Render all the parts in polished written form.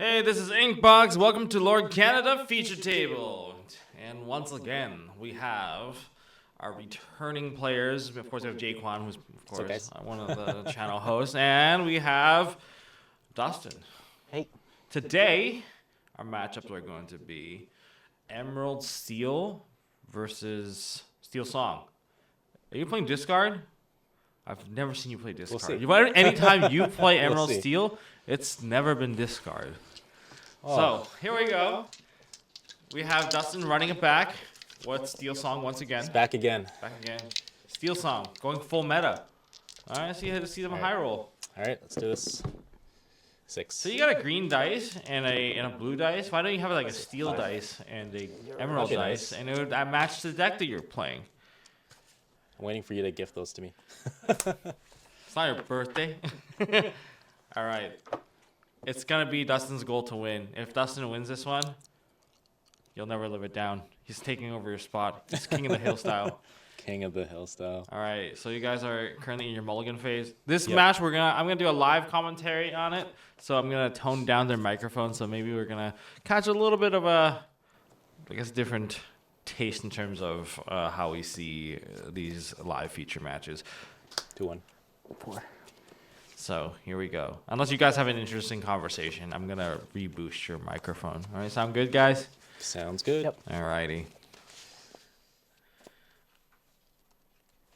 Hey, this is Inkbox. Welcome to Lorcana feature table. And once again, we have our returning players. Of course, we have Jquan, who's, of course, one of the channel hosts. And we have Dustin. Hey. Today, our matchups are going to be Emerald Steel versus Steel Song. Are you playing Discard? I've never seen you play Discard. Anytime you play Emerald Steel, it's never been Discard. Oh. So, here we go. We have Dustin running it back. What's Steel Song once again? It's back again. Back again. Steel Song, going full meta. All right, see them high roll. All right, let's do this. 6. So you got a green dice and a blue dice. Why don't you have like a steel dice and a emerald dice, and it would match the deck that you're playing? I'm waiting for you to gift those to me. It's not your birthday. All right. It's going to be Dustin's goal to win. If Dustin wins this one, you'll never live it down. He's taking over your spot. He's king of the hill style. King of the hill style. All right. So you guys are currently in your mulligan phase. This match, I'm going to do a live commentary on it. So I'm going to tone down their microphone. So maybe we're going to catch a little bit of a, I guess, different taste in terms of how we see these live feature matches. 2-1. 4. So here we go. Unless you guys have an interesting conversation, I'm gonna reboost your microphone. All right, sound good, guys? Sounds good. Yep. All righty.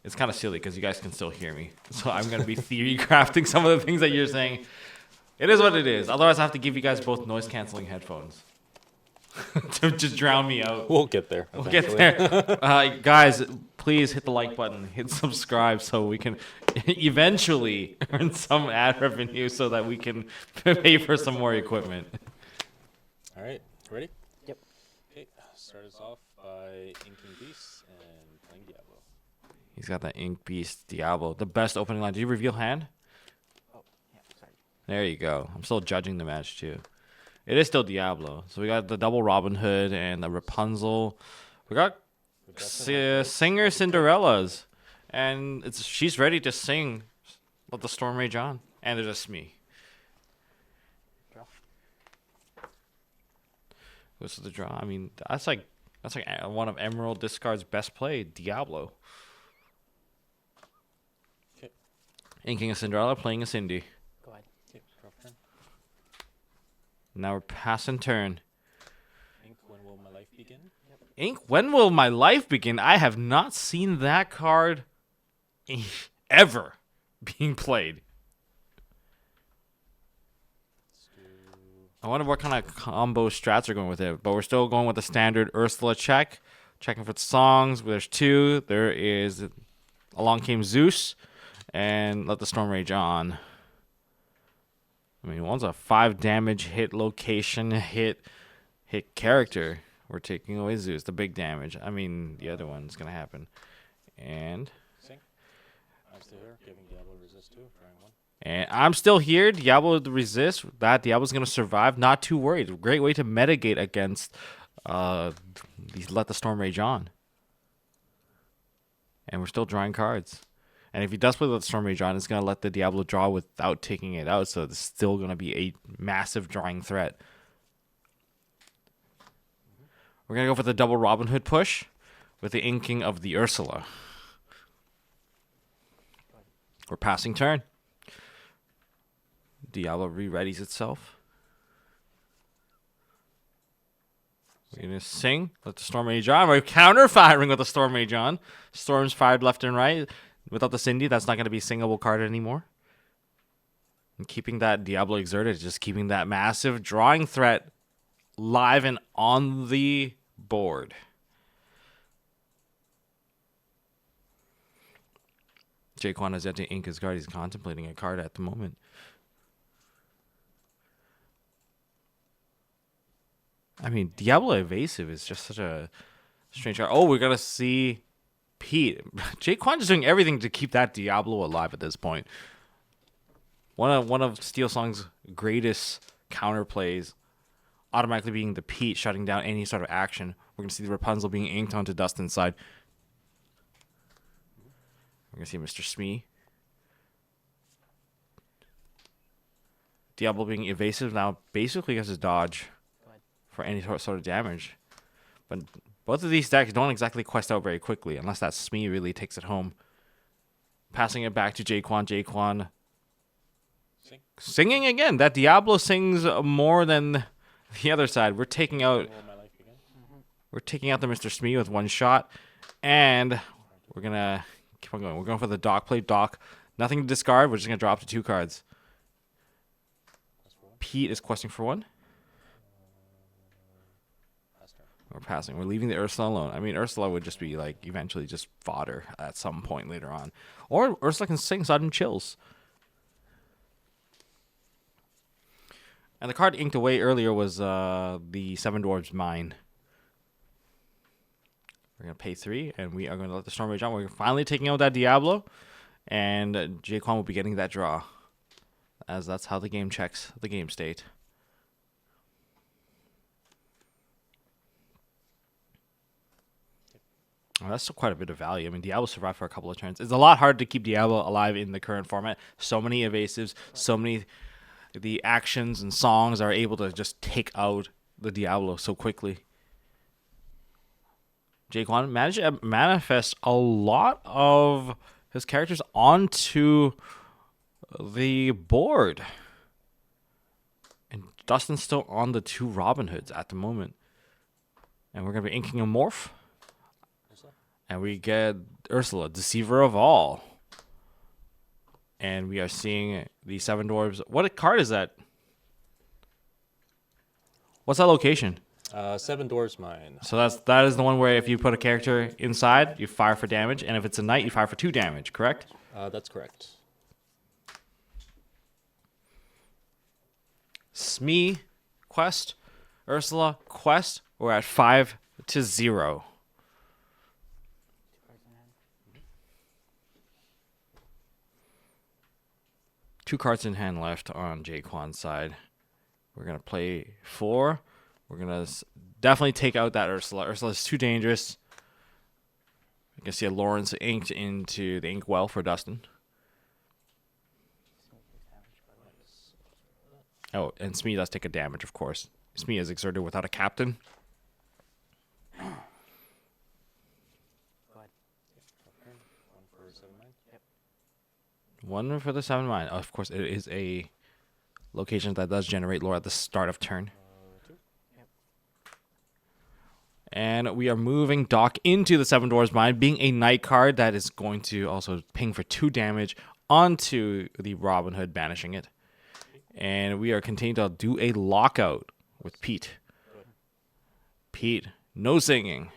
It's kind of silly because you guys can still hear me, so I'm gonna be theory crafting some of the things that you're saying. It is what it is. Otherwise, I have to give you guys both noise canceling headphones to just drown me out. We'll get there. We'll get there. Guys, please hit the like button, hit subscribe so we can eventually earn some ad revenue so that we can pay for some more equipment. All right, ready? Yep. Okay, start us off by inking Beast and playing Diablo. He's got the Ink Beast Diablo, the best opening line. Did you reveal hand? Oh, yeah, sorry. There you go. I'm still judging the match too. It is still Diablo. So we got the double Robin Hood and the Rapunzel. We got Singer Cinderella's. And she's ready to sing Let the Storm Rage On. And there's a Smee. Draw. What's the draw? I mean, that's like one of Emerald Discard's best play, Diablo. Okay. Inking a Cinderella, playing a Cindy. Go ahead. Okay, draw turn. Now we're passing turn. Ink, when will my life begin? Yep. Ink, when will my life begin? I have not seen that card ever being played. I wonder what kind of combo strats are going with it, but we're still going with the standard Ursula check. Checking for the songs. There's 2. There is Along Came Zeus and Let the Storm Rage On. I mean, one's a 5 damage hit location, hit character. We're taking away Zeus, the big damage. I mean, the other one's going to happen. And Sing. I'm still here, giving Diablo resist 2, drawing 1. And I'm still here. Diablo resist. That Diablo's going to survive. Not too worried. Great way to mitigate against these Let the Storm Rage On. And we're still drawing cards. And if he does play Let the Storm Rage On, it's going to let the Diablo draw without taking it out. So it's still going to be a massive drawing threat. We're going to go for the double Robin Hood push with the inking of the Ursula. We're passing turn. Diablo re-readies itself. We're going to sing. Let the Storm Rage On. We're counter-firing with the Storm Rage On. Storms fired left and right. Without the Cindy, that's not going to be a singable card anymore. And keeping that Diablo exerted, just keeping that massive drawing threat live and on the board. Jquan has yet to ink his card. He's contemplating a card at the moment. I mean, Diablo Evasive is just such a strange card. Oh, we're going to see Pete. Jquan is doing everything to keep that Diablo alive at this point. One of Steel Song's greatest counterplays, automatically being the Pete shutting down any sort of action. We're going to see the Rapunzel being inked onto Dustin's side. We're going to see Mr. Smee Diablo being evasive now basically gets his dodge Go ahead. for any sort of damage. But both of these decks don't exactly quest out very quickly unless that Smee really takes it home. Passing it back to Jquan. Jquan Sing. singing again. That Diablo sings more than the other side. We're taking out Roll my life again. the Mr. Smee with one shot. And we're going to keep on going. We're going for the Dock play. Dock. Nothing to discard. We're just going to drop to 2 cards. That's for one. Pete is questing for 1. Pass turn. We're passing. We're leaving the Ursula alone. I mean, Ursula would just be like eventually just fodder at some point later on. Or Ursula can sing sudden chills. And the card inked away earlier was the Seven Dwarves Mine. We're going to pay 3, and we are going to let the Storm Rage on. We're finally taking out that Diablo, and Jquan will be getting that draw, as that's how the game checks the game state. Oh, that's still quite a bit of value. I mean, Diablo survived for a couple of turns. It's a lot harder to keep Diablo alive in the current format. So many evasives, so many... The actions and songs are able to just take out the Diablo so quickly. Jquan managed to manifest a lot of his characters onto the board. And Dustin's still on the 2 Robin Hoods at the moment. And we're going to be inking a Morph. Ursula. And we get Ursula, Deceiver of All. And we are seeing the 7 Dwarves. What card is that? What's that location? 7 Dwarves Mine. So that is the one where if you put a character inside, you fire for damage, and if it's a knight, you fire for 2 damage, correct? That's correct. Smee, quest, Ursula, quest. We're at 5-0. 2 cards in hand. 2 cards in hand left on Jquan's side. We're going to play 4. We're going to definitely take out that Ursula. Ursula's too dangerous. You can see a Lawrence inked into the Inkwell for Dustin. Oh, and Smee does take a damage, of course. Smee is exerted without a captain. Go ahead. Turn. 1 for 7 mine. Yep. 1 for the 7 mine. Oh, of course, it is a location that does generate lore at the start of turn. 2. And we are moving Dock into the 7 Dwarves Mine, being a knight card that is going to also ping for 2 damage onto the Robin Hood, banishing it. And we are continuing to do a lockout with Pete. Pete, no singing.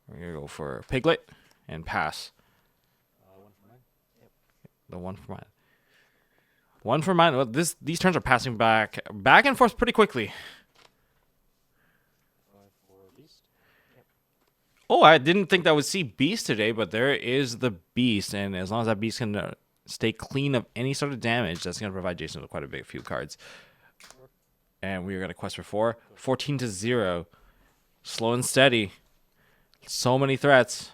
We're going to go for Piglet and pass. 1 for mine. The 1 for mine. 1 for mine. Well, these turns are passing back and forth pretty quickly. 5 for Beast. Oh, I didn't think that would see Beast today, but there is the Beast, and as long as that Beast can stay clean of any sort of damage, that's going to provide Jason with quite a few cards. And we are going to quest for 4. 14-0. Slow and steady. So many threats.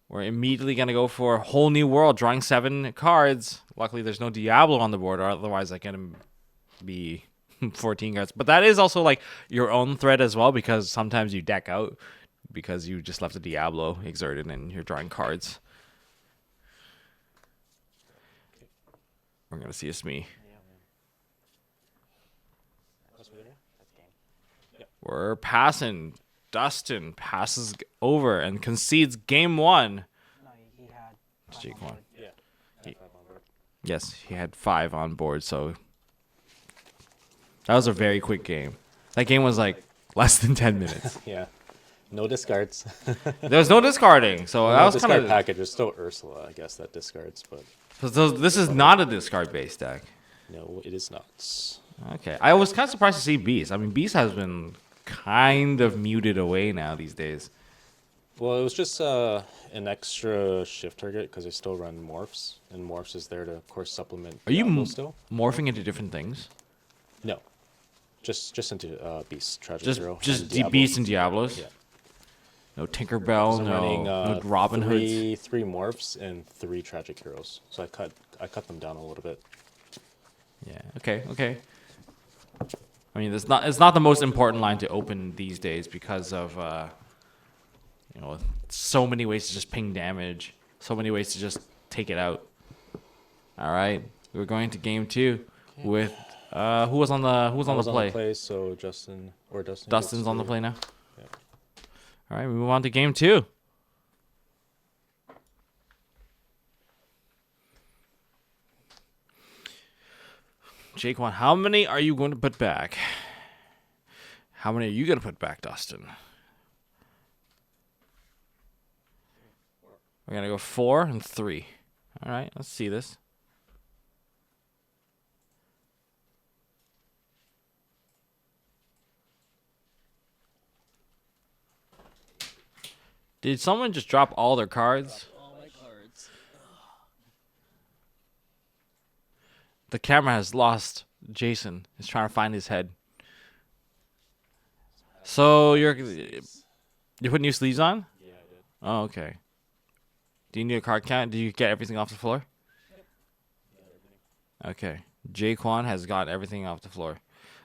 We're immediately going to go for a whole new world, drawing 7 cards. Luckily, there's no Diablo on the board, or otherwise I can be 14 cards. But that is also like your own threat as well, because sometimes you deck out because you just left a Diablo exerted and you're drawing cards. We're going to see a Smee. That's what it is. That's game. We're passing. Dustin passes over and concedes game 1. No, he had. It's 5 on Jquan. board. Yeah. He- 5 on board. Yes, he had 5 on board, so that was a very quick game. That game was like less than 10 minutes. Yeah. No discards. There was no discarding, so that No was discard kind of. package. There's still Ursula, I guess, that discards, but So this is not a discard-based deck. no, it is not. Okay, I was kind of surprised to see Beast. I mean, Beast has been kind of muted away now these days. Well, it was just an extra shift target because they still run morphs, and morphs is there to, of course, supplement. Are you Diablo still? morphing into different things? No, just into Beast, Tragic Just Hero, just and Diablo. Beast and Diablos. Yeah. No Tinkerbell. So I'm No, running no Robin Hoods. three morphs and 3 Tragic Heroes. So I cut I cut them down a little bit. Yeah. Okay. Okay. I mean, it's not the most important line to open these days because of so many ways to just ping damage, so many ways to just take it out. All right, we're going to game 2 with who was on the I was play? on the play, so Dustin Dustin's gets on the to- play now. Yeah. All right, we move on to game 2. Jquan, how many are you going to put back? How many are you going to put back, Dustin? We're going to go 4 and 3. All right, let's see this. Did someone just drop all their cards? All my cards. The camera has lost Jason. He's trying to find his head. So you're putting new sleeves on? Yeah, I did. Oh, okay. Do you need a card count? Did you get everything off the floor? Okay. Jquan has got everything off the floor.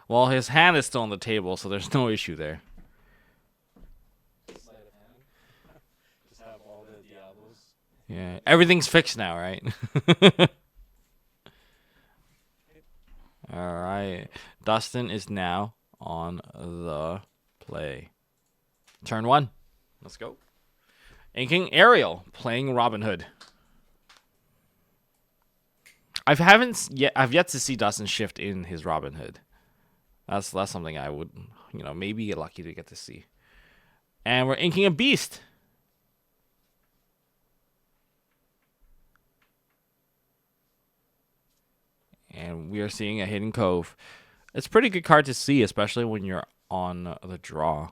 Well, his hand is still on the table, so there's no issue there. Sleight of hand. Just have all the Diablos. Yeah, everything's fixed now, right? All right. Dustin is now on the play. Turn 1. Let's go. Inking Ariel playing Robin Hood. I've yet to see Dustin shift in his Robin Hood. That's something I would, maybe get lucky to get to see. And we're inking a Beast. And we are seeing a Hidden Cove. It's a pretty good card to see, especially when you're on the draw.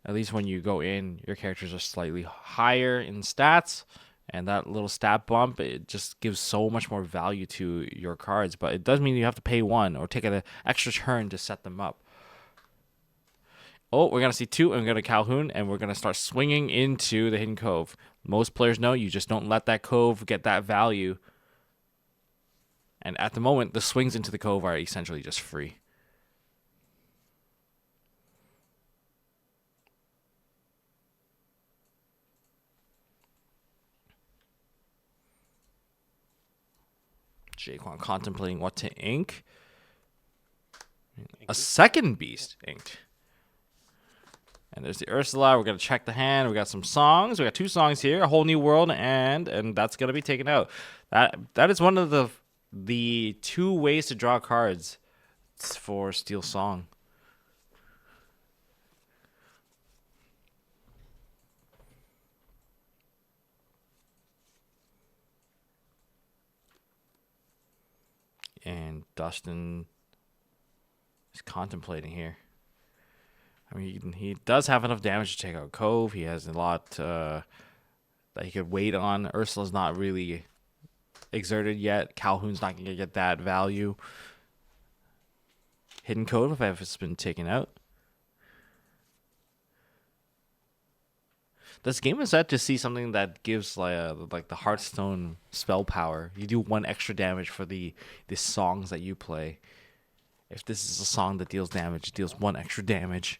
At least when you go in, your characters are slightly higher in stats. And that little stat bump, it just gives so much more value to your cards. But it does mean you have to pay 1 or take an extra turn to set them up. Oh, we're going to see 2, and we're going to Calhoun, and we're going to start swinging into the Hidden Cove. Most players know you just don't let that cove get that value. And at the moment, the swings into the cove are essentially just free. Jquan contemplating what to ink. A second Beast inked. And there's the Ursula. We're going to check the hand. We got some songs. We got 2 songs here. A Whole New World, and that's going to be taken out. That is one of the 2 ways to draw cards for Steel Song. And Dustin is contemplating here. I mean, he does have enough damage to take out Cove. He has a lot that he could wait on. Ursula's not really exerted yet. Calhoun's not going to get that value. Hidden Cove, if it's been taken out. This game is set to see something that gives like the Hearthstone spell power. You do 1 extra damage for the songs that you play. If this is a song that deals damage, it deals 1 extra damage.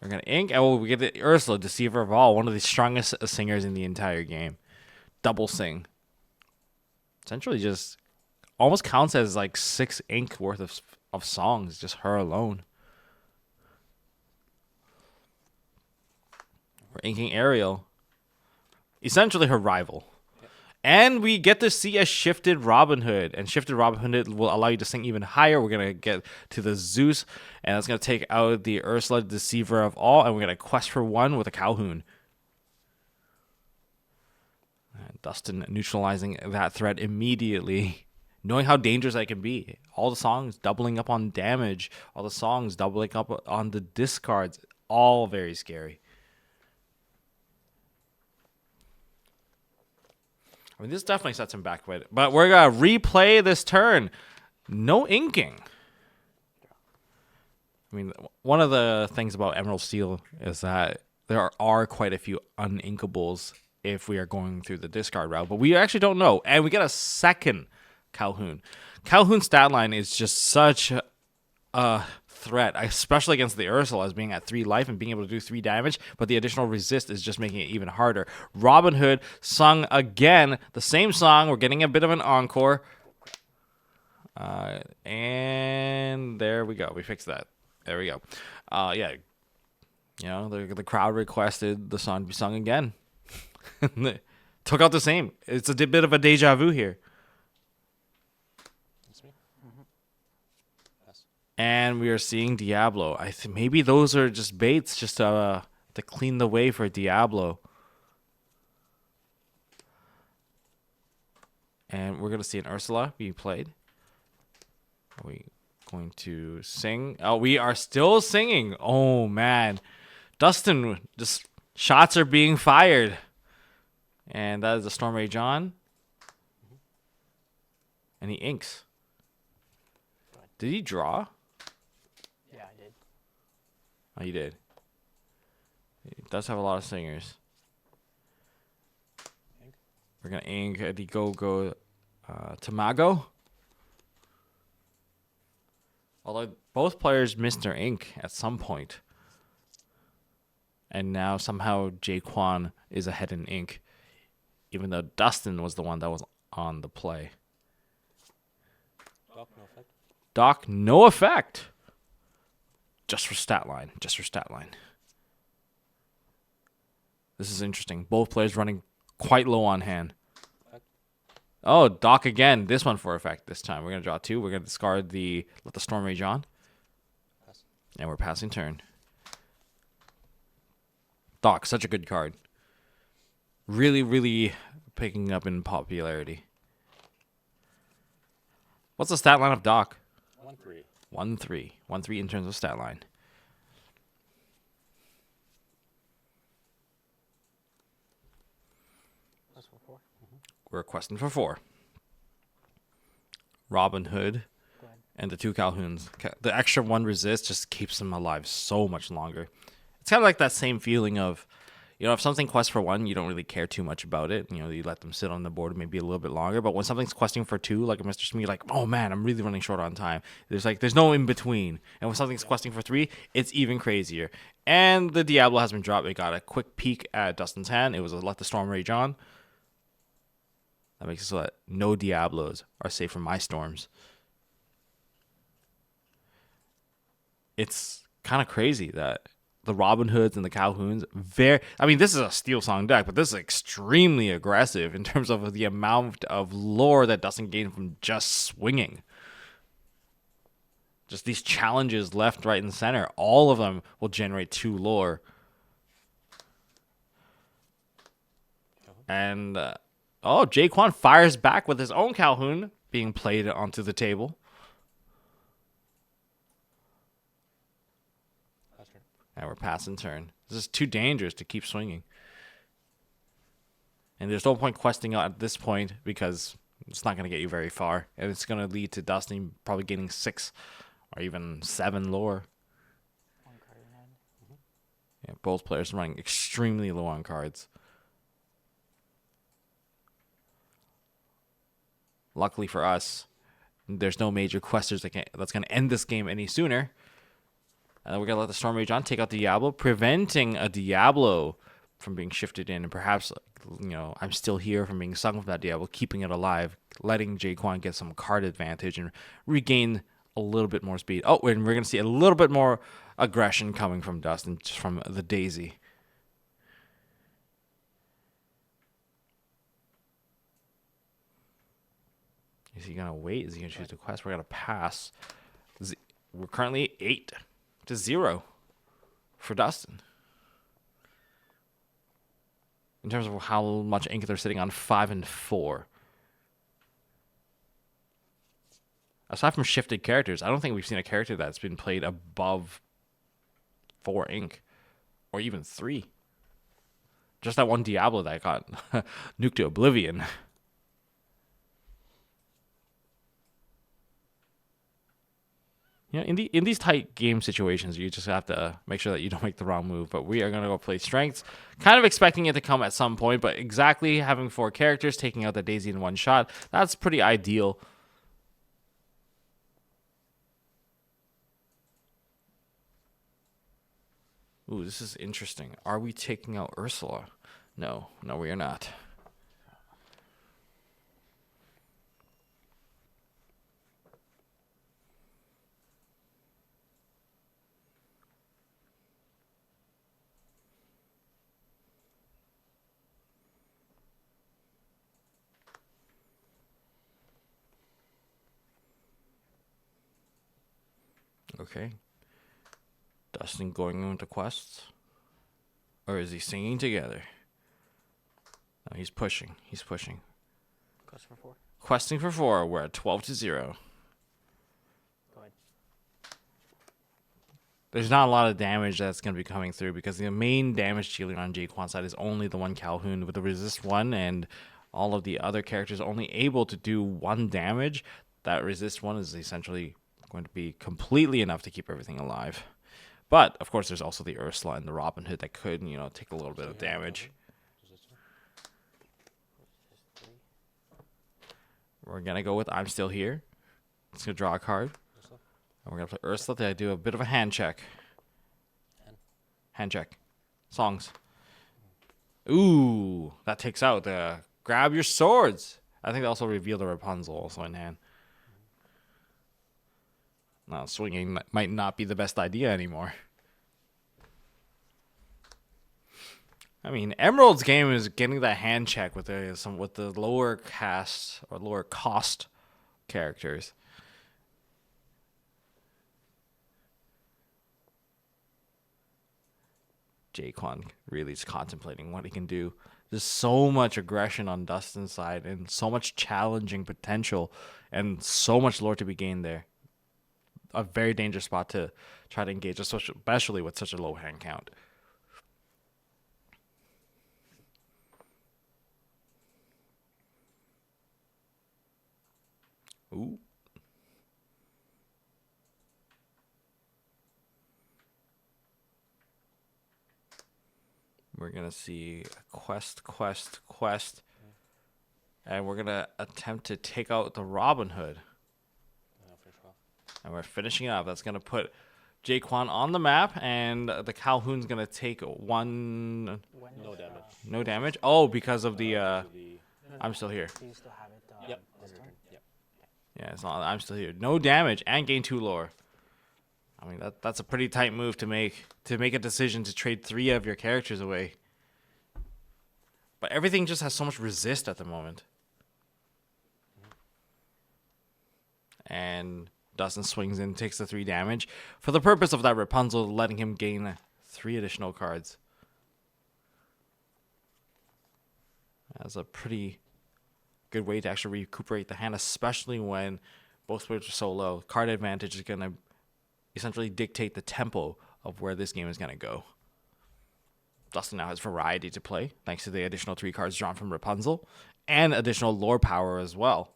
We're gonna ink. Oh, we get the Ursula, Deceiver of All, one of the strongest singers in the entire game. Double sing. Essentially, just almost counts as like 6 ink worth of songs, just her alone. We're inking Ariel. Essentially her rival. Yep. And we get to see a shifted Robin Hood. And shifted Robin Hood will allow you to sing even higher. We're going to get to the Zeus. And that's going to take out the Ursula, Deceiver of All. And we're going to quest for 1 with a Calhoun. And Dustin neutralizing that threat immediately. Knowing how dangerous that can be. All the songs doubling up on damage. All the songs doubling up on the discards. All very scary. I mean, this definitely sets him back with it. But we're going to replay this turn. No inking. I mean, one of the things about Emerald Steel is that there are quite a few uninkables if we are going through the discard route, but we actually don't know. And we get a second Calhoun. Calhoun's stat line is just such a threat, especially against the Ursula, as being at 3 life and being able to do 3 damage, but the additional resist is just making it even harder. Robin Hood sung again, the same song. We're getting a bit of an encore. And there we go. We fixed that. There we go. Yeah. You know, the crowd requested the song be sung again. Took out the same. It's a bit of a deja vu here. That's me. Pass. And we are seeing Diablo. I think maybe those are just baits, just to clean the way for Diablo. And we're gonna see an Ursula being played. Are we going to sing? Oh, we are still singing. Oh man, Dustin, just shots are being fired, and that is the Storm Rage on. And he inks. Did he draw? Yeah, I did. Oh, you did. He does have a lot of singers. Ink. We're gonna ink the go Tamago. Although both players missed their ink at some point. And now somehow Jquan is ahead in ink, even though Dustin was the one that was on the play. Doc, no effect. Doc, no effect. Just for stat line. Just for stat line. This is interesting. Both players running quite low on hand. Effect. Oh, Doc again. This one for effect this time. We're going to draw 2. We're going to discard let the Storm Rage on. Pass. And we're passing turn. Doc, such a good card. Really, really picking up in popularity. What's the stat line of Doc? 1-3. 1-3. 1-3 in terms of stat line. That's for 4. We're requesting for 4. Robin Hood Go ahead. and the 2 Calhouns. The extra 1 resist just keeps them alive so much longer. It's kind of like that same feeling of, you know, if something quests for 1, you don't really care too much about it. You know, you let them sit on the board maybe a little bit longer. But when something's questing for 2, like a Mr. Smee, like, oh man, I'm really running short on time. There's no in between. And when something's questing for 3, it's even crazier. And the Diablo has been dropped. We got a quick peek at Dustin's hand. It was a Let the Storm Rage on. That makes it so that no Diablos are safe from my storms. It's kind of crazy that the Robin Hoods and the Calhouns, this is a Steel Song deck, but this is extremely aggressive in terms of the amount of lore that Dustin gained from just swinging. Just these challenges left, right, and center. All of them will generate 2 lore. And, Jquan fires back with his own Calhoun being played onto the table. Pass turn. And we're passing turn. This is too dangerous to keep swinging. And there's no point questing at this point because it's not going to get you very far. And it's going to lead to Dustin probably getting 6 or even 7 lore. 1 card in hand. Yeah, both players running extremely low on cards. Luckily for us, there's no major questers that's going to end this game any sooner. And then we're going to let the Storm Rage on, take out the Diablo, preventing a Diablo from being shifted in. And perhaps, you know, I'm still here from being sung from that Diablo, keeping it alive, letting Jquan get some card advantage and regain a little bit more speed. Oh, and we're going to see a little bit more aggression coming from Dustin, just from the Daisy. Is he going to wait? Is he going to choose the quest? We're going to pass. We're currently 8-0 for Dustin. In terms of how much ink they're sitting on, 5 and 4. Aside from shifted characters, I don't think we've seen a character that's been played above 4 ink. Or even 3. Just that one Diablo that got nuked to oblivion. You know, in these tight game situations, you just have to make sure that you don't make the wrong move. But we are gonna go play strengths, kind of expecting it to come at some point. But exactly having 4 characters, taking out the Daisy in one shot, that's pretty ideal. Ooh, this is interesting. Are we taking out Ursula? No, we are not. Okay. Dustin going into quests? Or is he singing together? No, he's pushing. He's pushing. Quest for 4. Questing for 4. We're at 12-0. Go ahead. There's not a lot of damage that's going to be coming through because the main damage dealer on Jquan's side is only the one Calhoun with the resist 1, and all of the other characters only able to do 1 damage. That resist 1 is essentially going to be completely enough to keep everything alive. But, of course, there's also the Ursula and the Robin Hood that could, take a little bit of damage. We're going to go with I'm Still Here. It's going to draw a card. And we're going to play Ursula to do a bit of a hand check. Hand check. Songs. Ooh, that takes out the grab your swords. I think they also reveal the Rapunzel also in hand. Now, swinging might not be the best idea anymore. I mean, Emerald's game is getting that hand check with the lower cast or lower cost characters. Jquan really is contemplating what he can do. There's so much aggression on Dustin's side and so much challenging potential and so much lore to be gained there. A very dangerous spot to try to engage, especially with such a low hand count. Ooh. We're going to see quest. And we're going to attempt to take out the Robin Hood. And we're finishing up. That's going to put Jquan on the map, and the Calhoun's going to take 1... No damage. No damage? Oh, because of the... I'm Still Here. Do you still have it Yep. this turn? Yep. Yeah, it's not, I'm Still Here. No damage and gain 2 lore. I mean, that's a pretty tight move to make a decision to trade 3 of your characters away. But everything just has so much resist at the moment. And Dustin swings in, takes the 3 damage. For the purpose of that Rapunzel, letting him gain 3 additional cards. That's a pretty good way to actually recuperate the hand, especially when both players are so low. Card advantage is going to essentially dictate the tempo of where this game is going to go. Dustin now has variety to play, thanks to the additional 3 cards drawn from Rapunzel, and additional lore power as well.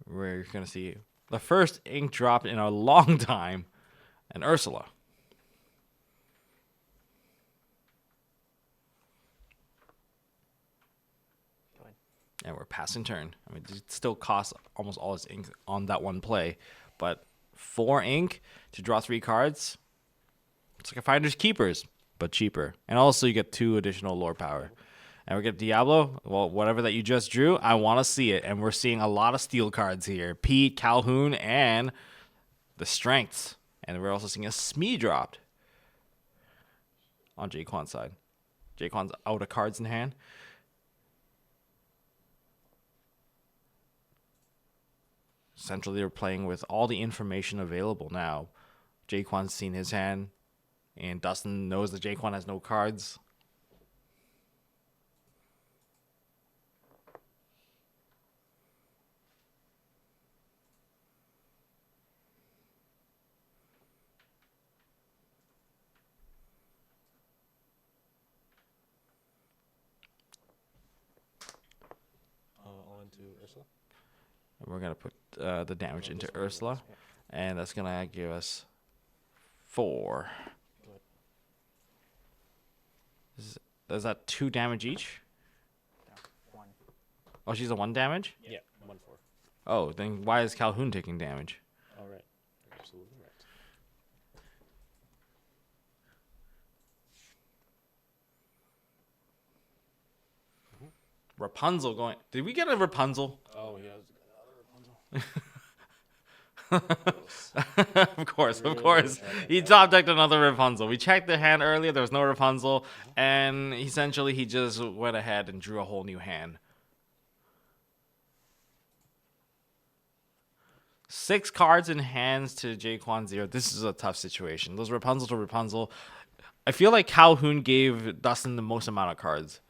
We're going to see the first ink drop in a long time, and Ursula. And we're passing turn. I mean, it still costs almost all its ink on that one play. But 4 ink to draw 3 cards, it's like a Finders Keepers, but cheaper. And also you get 2 additional lore power. And we get Diablo. Well, whatever that you just drew, I want to see it. And we're seeing a lot of steel cards here. Pete, Calhoun, and the strengths. And we're also seeing a Smee dropped on Jquan's side. Jquan's out of cards in hand. Essentially, they're playing with all the information available now. Jquan's seen his hand, and Dustin knows that Jquan has no cards. All into Ursula. And we're gonna put the damage into Ursula, and that's gonna give us 4. Is that 2 damage each? No, 1. Oh, she's a 1 damage. Yeah, 1/4. Oh, then why is Calhoun taking damage? All right. You're absolutely right. Rapunzel going. Did we get a Rapunzel? Oh, he has another Rapunzel. Of course. He top decked another Rapunzel. We checked the hand earlier. There was no Rapunzel, and essentially he just went ahead and drew a whole new hand. 6 cards in hands to Jquan 0. This is a tough situation. Those Rapunzel to Rapunzel. I feel like Calhoun gave Dustin the most amount of cards.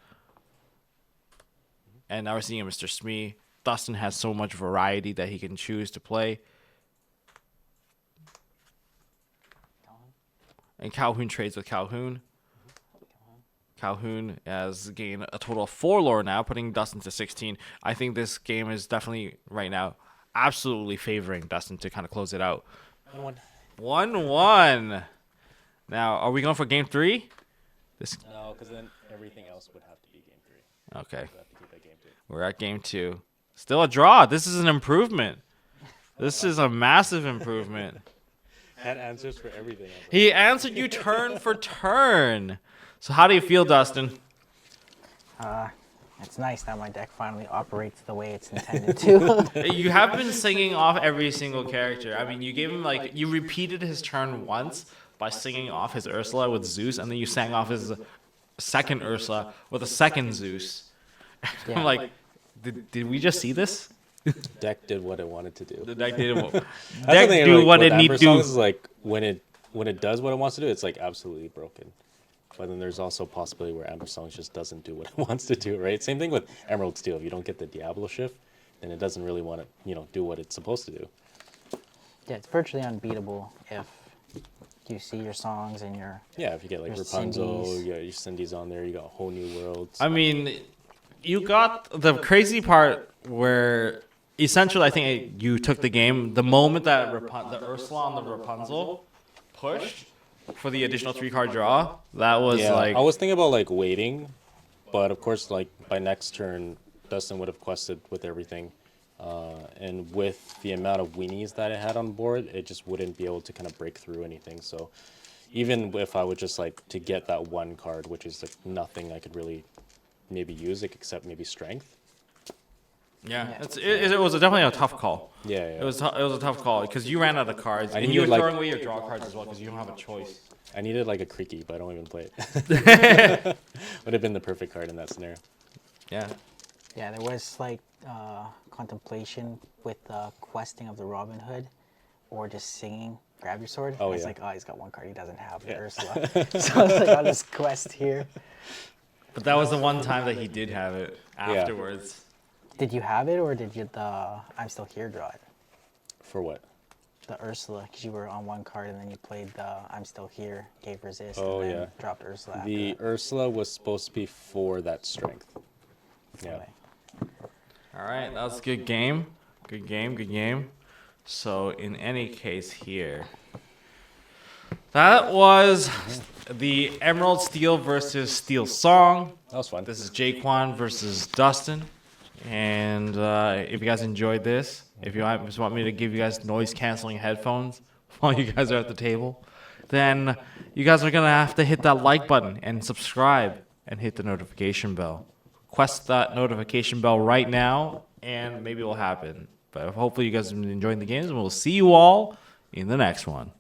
And now we're seeing Mr. Smee. Dustin has so much variety that he can choose to play. And Calhoun trades with Calhoun. Calhoun has gained a total of 4 lore now, putting Dustin to 16. I think this game is definitely, right now, absolutely favoring Dustin to kind of close it out. 1-1. 1-1. Now, are we going for game 3? No, because then everything else would have to be game 3. Okay. We have to keep that game 2. We're at game 2. Still a draw. This is an improvement. This is a massive improvement. Had answers for everything. He answered you turn for turn. So how do you feel, Dustin? It's nice that my deck finally operates the way it's intended to. You have been singing off every single character. I mean, you gave him you repeated his turn once by singing off his Ursula with Zeus, and then you sang off his second Ursula with a second Zeus. Yeah. I'm like, did we just see this? Deck did what it wanted to do. The deck did That's the deck thing, do like, what with it need Amber to. Songs is like when it does what it wants to do, it's like absolutely broken. But then there's also a possibility where Amber Songs just doesn't do what it wants to do, right? Same thing with Emerald Steel. If you don't get the Diablo shift, then it doesn't really want to, do what it's supposed to do. Yeah, it's virtually unbeatable if you see your songs and your. Yeah, if you get like Your Rapunzel, Cindy's. you got your Cindy's on there, you got whole new worlds. I mean, you got the crazy part where essentially I think you took the game the moment that the Ursula on the Rapunzel pushed for the additional 3-card draw. That was Yeah, like I was thinking about like waiting, but of course, like by next turn, Dustin would have quested with everything, and with the amount of weenies that it had on board, it just wouldn't be able to kind of break through anything. So even if I would just like to get that 1 card, which is like nothing I could really maybe use it except maybe strength. yeah, it was definitely a tough call. Yeah, It was a tough call because you ran out of cards I and you were needed, like- throwing away your draw cards as well because you don't have a choice. I needed like a creaky, but I don't even play it. Would have been the perfect card in that scenario. Yeah. Yeah, there was like contemplation with questing of the Robin Hood, or just singing. Grab your sword. Oh, It's yeah. like, oh, he's got 1 card he doesn't have, the Yeah. Ursula. So I was like, I'll just quest here. But that was the one time that he did have it afterwards. Did you have it, or did you I'm Still Here draw it? For what? The Ursula, because you were on 1 card and then you played the I'm Still Here, gave resist, Oh, and then yeah. dropped Ursula after The that. Ursula was supposed to be for that strength. Yeah. Anyway. All right, that was a good game. Good game. So in any case here, that was the Emerald Steel versus Steel Song. That was fun. This is Jquan versus Dustin. And if you guys enjoyed this, if you just want me to give you guys noise canceling headphones while you guys are at the table, then you guys are going to have to hit that like button and subscribe and hit the notification bell. Quest that notification bell right now, and maybe it will happen. But hopefully you guys have been enjoying the games, and we'll see you all in the next one.